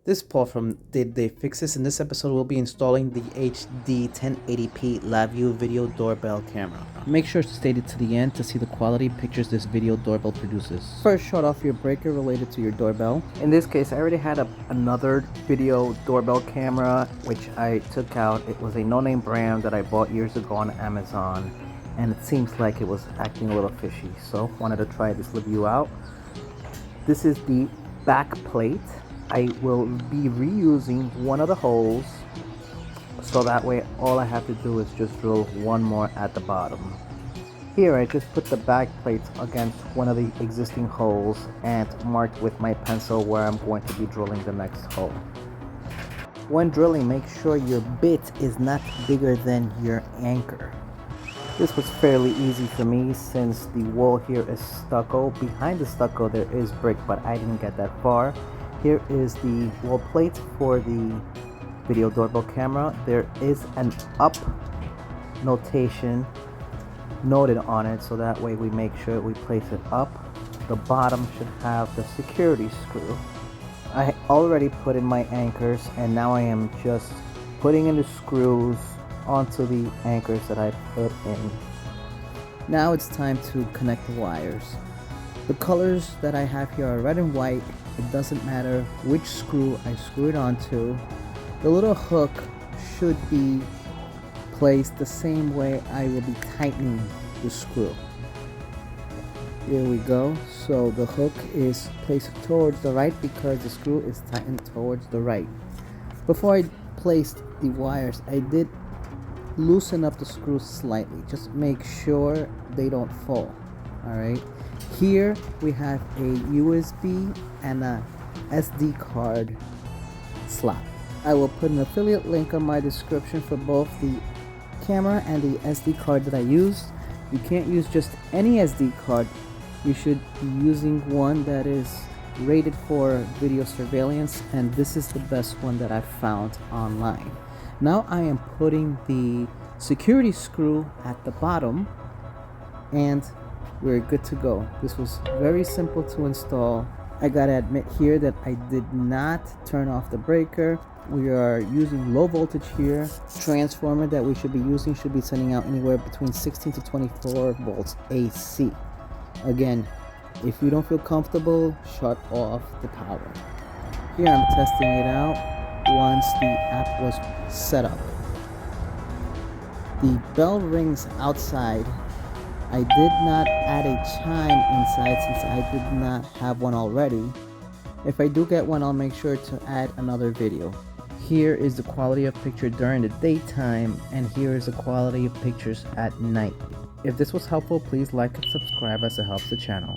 This Paul from Did They Fix This? In this episode, we'll be installing the HD 1080p LaView video doorbell camera. Make sure to stay to the end to see the quality pictures this video doorbell produces. First, shut off your breaker related to your doorbell. In this case, I already had another video doorbell camera, which I took out. It was a no-name brand that I bought years ago on Amazon, and it seems like it was acting a little fishy, so wanted to try this LaView out. This is the back plate. I will be reusing one of the holes, so that way all I have to do is just drill one more at the bottom. Here I just put the back plates against one of the existing holes and marked with my pencil where I'm going to be drilling the next hole. When drilling, make sure your bit is not bigger than your anchor. This was fairly easy for me since the wall here is stucco. Behind the stucco there is brick, but I didn't get that far. Here is the wall plate for the video doorbell camera. There is an up notation noted on it, so that way we make sure we place it up. The bottom should have the security screw. I already put in my anchors, and now I am just putting in the screws onto the anchors that I put in. Now it's time to connect the wires. The colors that I have here are red and white. It doesn't matter which screw I screw it onto. The little hook should be placed the same way I will be tightening the screw. Here we go. So the hook is placed towards the right because the screw is tightened towards the right. Before I placed the wires, I did loosen up the screws slightly. Just make sure they don't fall. Alright. Here we have a USB and a SD card slot. I will put an affiliate link on my description for both the camera and the SD card that I used. You can't use just any SD card. You should be using one that is rated for video surveillance, and this is the best one that I've found online. Now I am putting the security screw at the bottom, and we're good to go. This was very simple to install. I gotta admit here that I did not turn off the breaker. We are using low voltage here. Transformer that we should be using should be sending out anywhere between 16 to 24 volts AC. Again, if you don't feel comfortable, shut off the power. Here I'm testing it out once the app was set up. The bell rings outside. I did not add a chime inside since I did not have one already. If I do get one, I'll make sure to add another video. Here is the quality of picture during the daytime, and here is the quality of pictures at night. If this was helpful, please like and subscribe as it helps the channel.